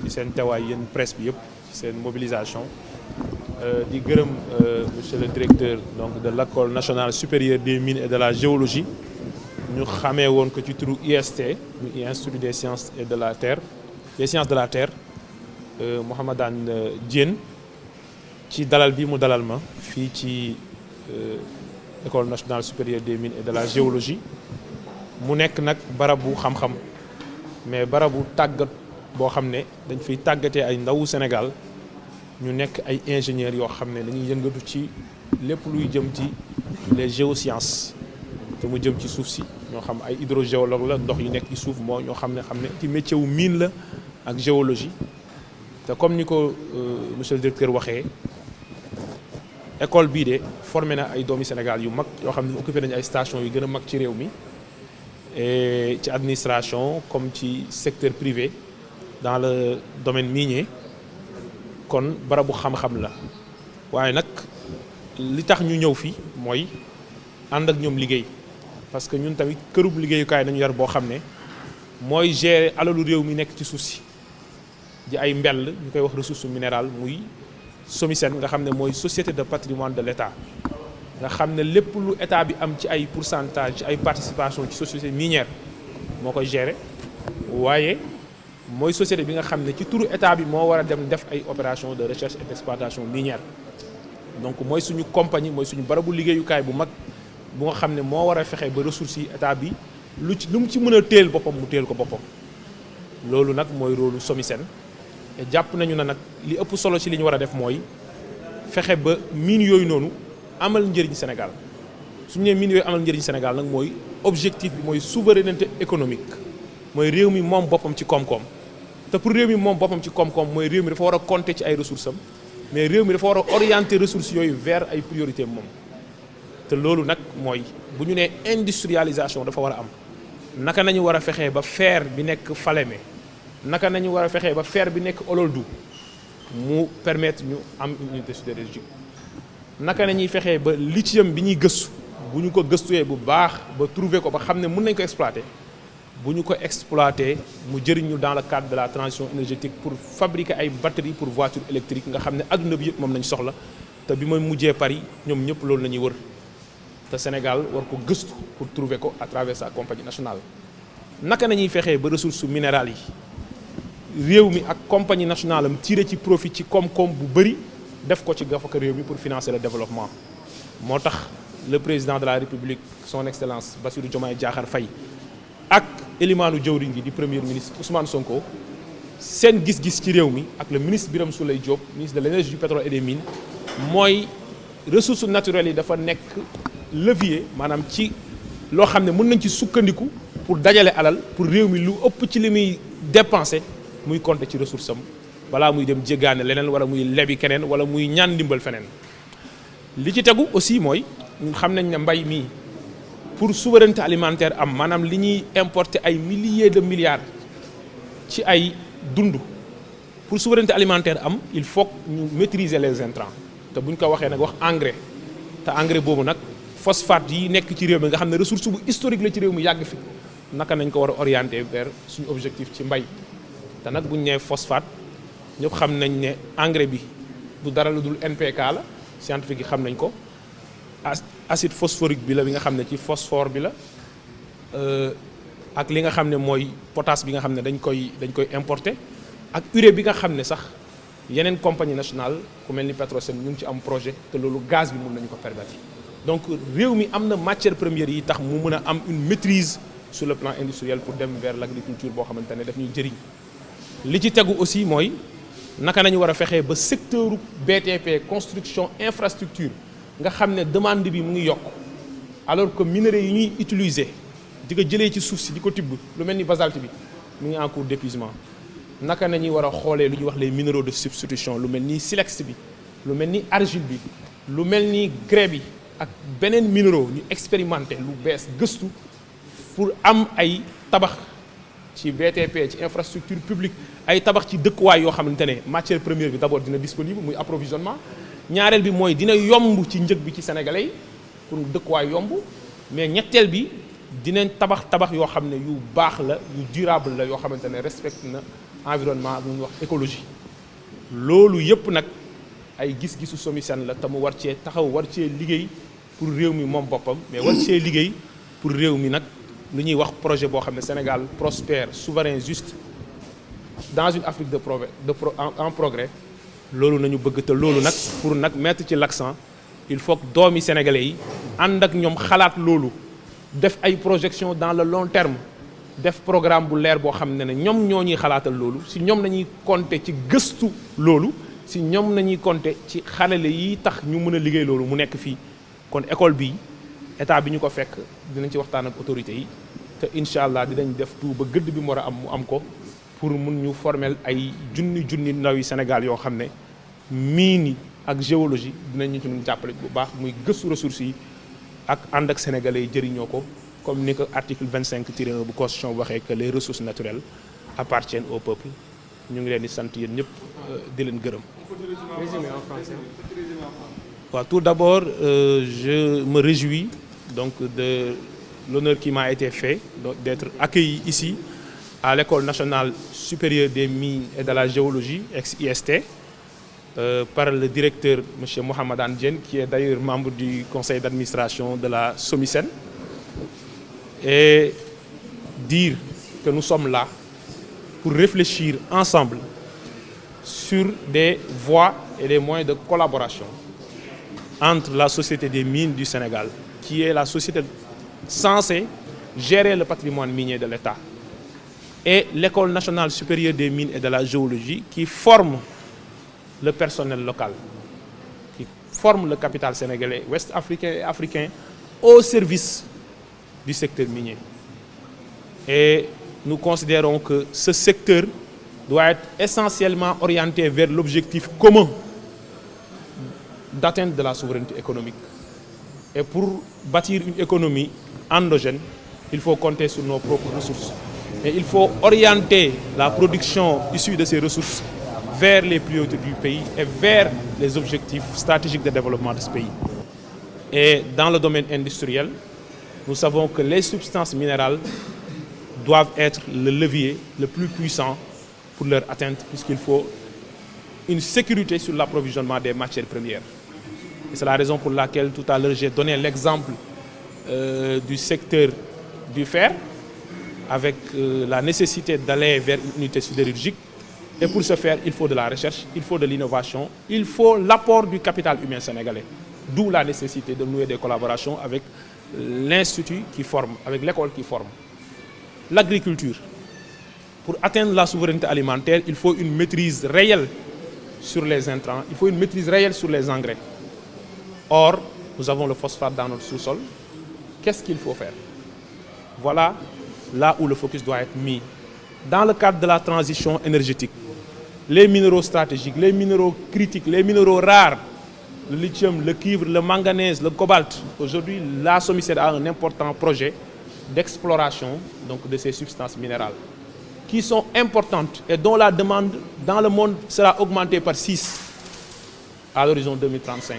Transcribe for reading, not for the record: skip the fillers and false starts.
ci seen teewaay yéen presse bi yëpp ci seen mobilisation di gërëm monsieur le directeur donc de l'école nationale supérieure des mines et de la géologie ñu xamee woon ko ci turu IST muy Institut des sciences et de la terre des sciences de la terre Mouhamadane Diène ci dalal bi mu dalal ma fii ci école nationale supérieure des mines et de la géologie mu nekk nag barabu xam-xam mais barabu tàggat boo xam ne dañ fiy tàggatee ay ndawu Sénégal ñu nekk ay ingénieurs yoo xam ne dañuy yëngatu ci lépp luy jëm ci les géosciences te mu jëm ci suuf si ñoo xam ay hydrogéologue la ndox yu nekk ci suuf moo ñoo xam ne ci métier wu mine la ak géologie te comme ni ko monsieur le directeur waxee école bii de formé na ay doomi Sénégal yu mag yoo xam ne occupé nañu ay stations yu gën a mag ci réew mi et ci administration comme ci secteur privé dans le domaine minier kon barabu xam-xam la waaye nag li tax ñu ñëw fii mooy ànd ak ñoom liggéey parce que ñun tamit kërub liggéeyukaay nañu yar boo xam ne mooy gérer alalu réew mi nekk ci suuf si di ay mbell ñu koy wax ressource minérale muy SOMISEN nga xam ne mooy société de patrimoine de l'État nga xam ne lépp lu état bi am ci ay pourcentage ci ay participation ci société minière moo koy gérer waaye mooy société bi nga xam ne ci turu état bi moo war a dem def ay opération de recherche et d'exploitation minière donc mooy suñu compagnie mooy suñu barabu liggéeyukaay bu mag bu nga xam ne moo war a fexe ba ressources yi état bi lu mu ci mën a téel boppam mu téel ko boppam loolu nag mooy rôle SOMISEN et jàpp nañu ne nag li ëpp solo ci li ñu war a def mooy fexe ba mine yooyu noonu amal njëriñ Sénégal suñu nee mine yooyu amal njëriñ Sénégal nag mooy objectif bi mooy souveraineté économique mooy réew mi moom boppam ci koom-koom te pour réew mi moom boppam ci koom-koom mooy réew mi dafa war a compter ci ay ressources am mais réew mi dafa war a orienter ressources yooyu vers ay priorités moom te loolu nag mooy bu ñu nee industrialisation dafa war a am naka nañu war a fexee ba fer bi nekk Falémé naka nañu war a fexee ba fer bi nekk Ololdu mu permettre ñu am une unité sidérurgique naka nañuy fexee ba lithium bi ñuy gëstu bu ñu ko gëstuwee bu baax ba trouver ko ba xam ne mën nañ ko exploiter bu ñu ko exploiter mu jëriñ ñu dans le cadre de la transition énergétique pour fabriquer ay batteries pour voitures électriques nga xam ne adduna bi yëpp moom nañ soxla te bi ma mujjee Paris ñoom ñëpp loolu la ñuy wër te Sénégal war ko gëstu pour trouver ko à travers sa compagnie nationale naka nañuy fexee ba ressources minérales yi réew mi ak compagnie nationale am tiré ci profit ci koom-koom bu bëri def ko ci gafaka réew mi pour financer le développement moo tax le président de la République son excellence Bassirou Diomaye Diakhar Faye ak élimaanu jëwriñ gi di premier ministre Ousmane Sonko seen gis-gis ci réew mi ak le ministre Birame Souleye Diop ministre de l'énergie du pétrole et des mines mooy ressources naturelles yi dafa nekk levier maanaam ci loo xam ne mën nañ ci sukkandiku pour dajale alal pour réew mi lu ëpp ci li muy dépenser muy compter ci ressource am balaa muy dem jéggaane leneen wala muy lebi keneen wala muy ñaan ndimbal feneen li ci tegu aussi mooy ñun xam nañ ne mbay mii pour souveraineté alimentaire am maanaam li ñuy importer ay milliers de milliards ci ay dund pour souveraineté alimentaire am il faut ñu maîtriser les intrants te bu ñu ko waxee nag wax engrais te engrais boobu nag phosphate yi nekk ci réew mi nga xam ne ressource bu historique la ci réew mi yàgg fi naka nañ ko war a orienter vers suñu objectif ci mbay te nag bu ñu nee phosphate ñëpp xam nañ ne engrais bi du dara lu dul NPK la scientifique yi xam nañ ko acide phosphorique bi la bi nga xam ne ci phosphore bi la ak li nga xam ne mooy potasse bi nga xam ne dañ koy importer ak urée bi nga xam ne sax yeneen compagnie nationale ku mel ni Petrosen ñu ngi ci am projet te loolu gaz bi mën nañu ko permettre donc réew mi am na matière première yi tax mu mën a am une maîtrise sur le plan industriel pour dem vers l'agriculture boo xamante ne daf ñuy jëriñ li ci tegu aussi mooy naka nañu war a fexee ba secteur BTP construction infrastructure nga xam ne demande bi mu ngi yokk alors que minerais yi ñuy utiliser di ko jëlee ci suuf si di ko tibb lu mel ni basalte bi mu ngi en cours d'épuisement naka nañuy war a xoolee lu ñuy wax les minéraux de substitution lu mel ni silex bi lu mel ni argile bi lu mel ni grès bi ak beneen minéraux ñu expérimenté lu bees gëstu pour am ay tabax ci BTP ci infrastructure publique ay tabax ci dëkkuwaay yoo xamante ne matière première bi d'abord dina disponible muy approvisionnement ñaareel bi mooy dina yomb ci njëg bi ci sénégalais yi pour dëkkuwaay yomb mais ñetteel bi dinañ tabax yoo xam ne yu baax la yu durable la yoo xamante ne respecte na environnement ak lu ñuy wax écologie loolu yëpp nag ay gis-gisu SOMISEN la te mu war cee taxaw war cee liggéey pour réew mi moom boppam mais war cee liggéey pour réew mi nag lu ñuy wax projet boo xam ne Sénégal prospère souverain juste dans une Afrique en progrès loolu nañu bëgg te loolu nag pour nag mettre ci l'accent il faut que doomi sénégalais yi ànd ak ñoom xalaat loolu def ay projection dans le long terme def programme bu leer boo xam ne ñoom ñoo ñuy xalaatal loolu si ñoom nañuy compter ci gëstu loolu si ñoom nañuy compter ci xalale yi tax ñu mën a liggéey loolu mu nekk fii kon école bi état bi ñu ko fekk dinañ ci waxtaan ak autorités yi te incha allah dinañ def tout ba gëdd bi mu war a am mu am ko pour mun ñu former ay junni ndaw yi Sénégal yoo xam ne mine ak géologie dinañu ci mun jàppale bu baax muy gëstu ressources yi ak ànd ak sénégalais yi jëriñoo ko comme ni ko article 25-1 bu constitution bu waxee que les ressources naturelles appartiennent au peuple ñu ngi leen di sant yéen ñëpp di leen gërëm. Résumé en français. Waaw, tout d'abord je me réjouis donc de l'honneur qui m'a été fait d'être accueilli ici à l'École nationale supérieure des mines et de la géologie, ex-IST, par le directeur, M. Mohamedan Diène, qui est d'ailleurs membre du conseil d'administration de la SOMISEN, et dire que nous sommes là pour réfléchir ensemble sur des voies et des moyens de collaboration entre la Société des mines du Sénégal, qui est la société censée gérer le patrimoine minier de l'État, et l'École nationale supérieure des mines et de la géologie, qui forme le personnel local, qui forme le capital sénégalais, ouest-africain et africain au service du secteur minier. Et nous considérons que ce secteur doit être essentiellement orienté vers l'objectif commun d'atteinte de la souveraineté économique. Et pour bâtir une économie endogène, il faut compter sur nos propres ressources. Et il faut orienter la production issue de ces ressources vers les priorités du pays et vers les objectifs stratégiques de développement de ce pays. Et dans le domaine industriel, nous savons que les substances minérales doivent être le levier le plus puissant pour leur atteinte, puisqu'il faut une sécurité sur l'approvisionnement des matières premières. Et c'est la raison pour laquelle tout à l'heure j'ai donné l'exemple du secteur du fer, avec la nécessité d'aller vers une unité sidérurgique. Et pour ce faire, il faut de la recherche, il faut de l'innovation, il faut l'apport du capital humain sénégalais. D'où la nécessité de nouer des collaborations avec l'institut qui forme, avec l'école qui forme. L'agriculture. Pour atteindre la souveraineté alimentaire, il faut une maîtrise réelle sur les intrants, il faut une maîtrise réelle sur les engrais. Or, nous avons le phosphate dans notre sous-sol. Qu'est-ce qu'il faut faire? Voilà là où le focus doit être mis. Dans le cadre de la transition énergétique, les minéraux stratégiques, les minéraux critiques, les minéraux rares, le lithium, le cuivre, le manganèse, le cobalt. Aujourd'hui, la SOMISEN a un important projet d'exploration donc de ces substances minérales qui sont importantes et dont la demande dans le monde sera augmentée par 6 à l'horizon 2035.